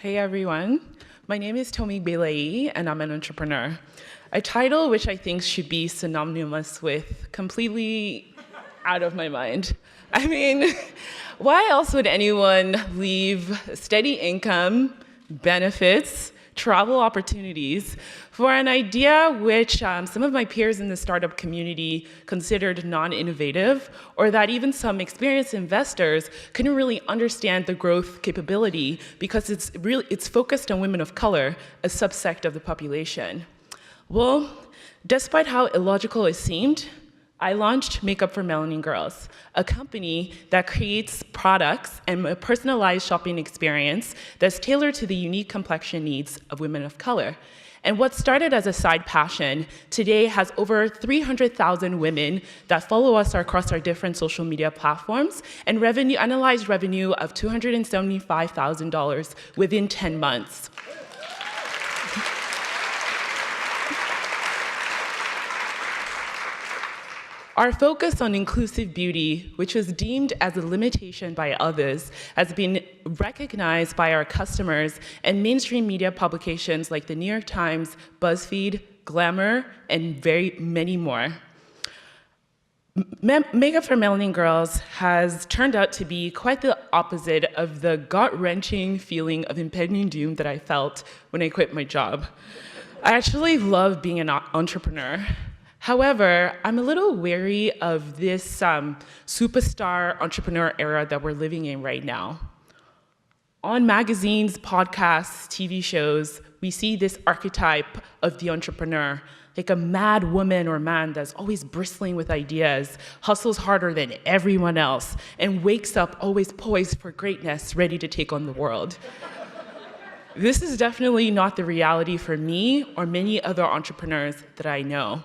Hey everyone, my name is Tomi Gbeleyi and I'm an entrepreneur. A title which I think should be synonymous with completely out of my mind. I mean, why else would anyone leave steady income, benefits, travel opportunities for an idea which some of my peers in the startup community considered non-innovative, or that even some experienced investors couldn't really understand the growth capability because it's focused on women of color, a subsect of the population? Well, despite how illogical it seemed, I launched Makeup for Melanin Girls, a company that creates products and a personalized shopping experience that's tailored to the unique complexion needs of women of color. And what started as a side passion today has over 300,000 women that follow us across our different social media platforms and analyzed revenue of $275,000 within 10 months. Our focus on inclusive beauty, which was deemed as a limitation by others, has been recognized by our customers and mainstream media publications like the New York Times, BuzzFeed, Glamour, and very many more. Makeup for Melanin Girls has turned out to be quite the opposite of the gut-wrenching feeling of impending doom that I felt when I quit my job. I actually love being an entrepreneur. However, I'm a little wary of this superstar entrepreneur era that we're living in right now. On magazines, podcasts, TV shows, we see this archetype of the entrepreneur, like a mad woman or man that's always bristling with ideas, hustles harder than everyone else, and wakes up always poised for greatness, ready to take on the world. This is definitely not the reality for me or many other entrepreneurs that I know.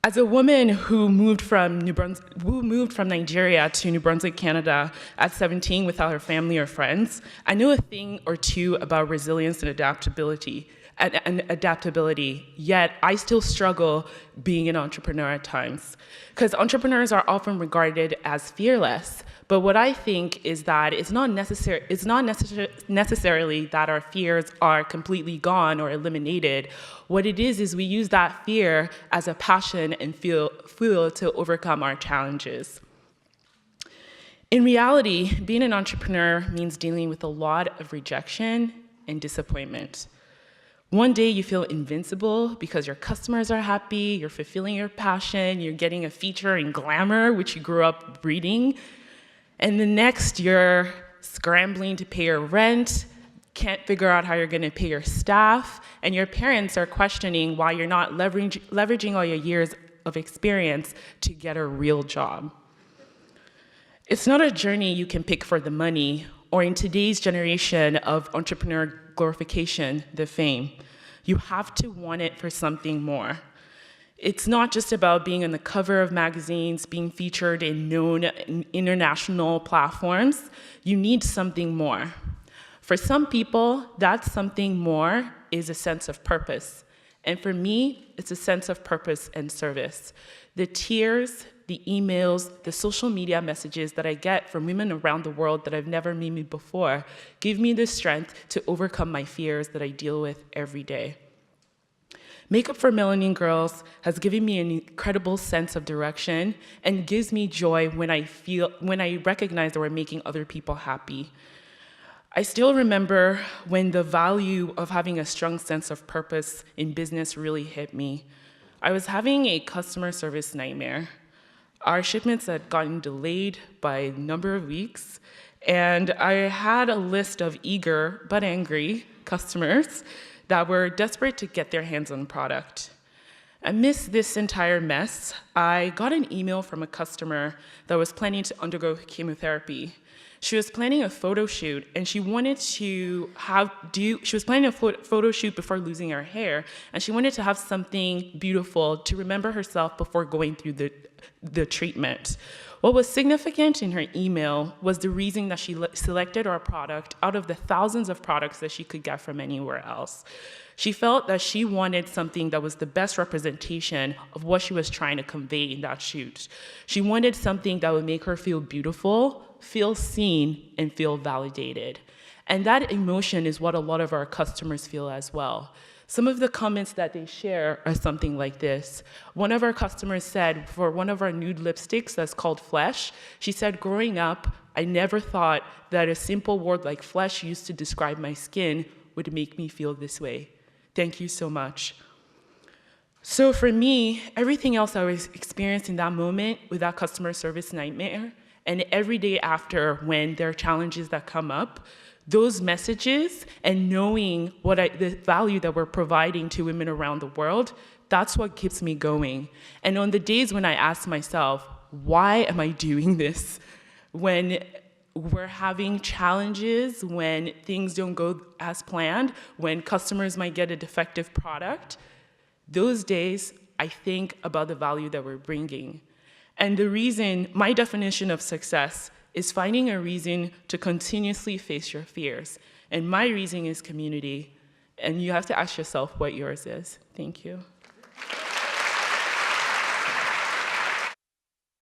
As a woman who moved from Nigeria to New Brunswick, Canada at 17 without her family or friends, I know a thing or two about resilience and adaptability, yet I still struggle being an entrepreneur at times. Because entrepreneurs are often regarded as fearless, but what I think is that it's not necessarily that our fears are completely gone or eliminated. What it is we use that fear as a passion and fuel to overcome our challenges. In reality, being an entrepreneur means dealing with a lot of rejection and disappointment. One day you feel invincible because your customers are happy, you're fulfilling your passion, you're getting a feature in Glamour, which you grew up reading. And the next, you're scrambling to pay your rent, can't figure out how you're going to pay your staff, and your parents are questioning why you're not leveraging all your years of experience to get a real job. It's not a journey you can pick for the money, or in today's generation of entrepreneur glorification, the fame. You have to want it for something more. It's not just about being on the cover of magazines, being featured in known international platforms. You need something more. For some people, that something more is a sense of purpose. And for me, it's a sense of purpose and service. The tears, the emails, the social media messages that I get from women around the world that I've never met before give me the strength to overcome my fears that I deal with every day. Makeup for Melanin Girls has given me an incredible sense of direction and gives me joy when I recognize that we're making other people happy. I still remember when the value of having a strong sense of purpose in business really hit me. I was having a customer service nightmare. Our shipments had gotten delayed by a number of weeks, and I had a list of eager but angry customers that were desperate to get their hands on product. Amidst this entire mess, I got an email from a customer that was planning to undergo chemotherapy. She was planning a photo shoot, and she was planning a photo shoot before losing her hair, and she wanted to have something beautiful to remember herself before going through the treatment. What was significant in her email was the reason that she selected our product out of the thousands of products that she could get from anywhere else. She felt that she wanted something that was the best representation of what she was trying to convey in that shoot. She wanted something that would make her feel beautiful, feel seen, and feel validated. And that emotion is what a lot of our customers feel as well. Some of the comments that they share are something like this. One of our customers said, for one of our nude lipsticks that's called Flesh, she said, growing up, I never thought that a simple word like flesh used to describe my skin would make me feel this way. Thank you so much. So for me, everything else I was experiencing in that moment with that customer service nightmare, and every day after when there are challenges that come up, those messages and knowing the value that we're providing to women around the world, that's what keeps me going. And on the days when I ask myself, why am I doing this? When we're having challenges, when things don't go as planned, when customers might get a defective product, those days I think about the value that we're bringing. And the reason, my definition of success is finding a reason to continuously face your fears. And my reason is community. And you have to ask yourself what yours is. Thank you.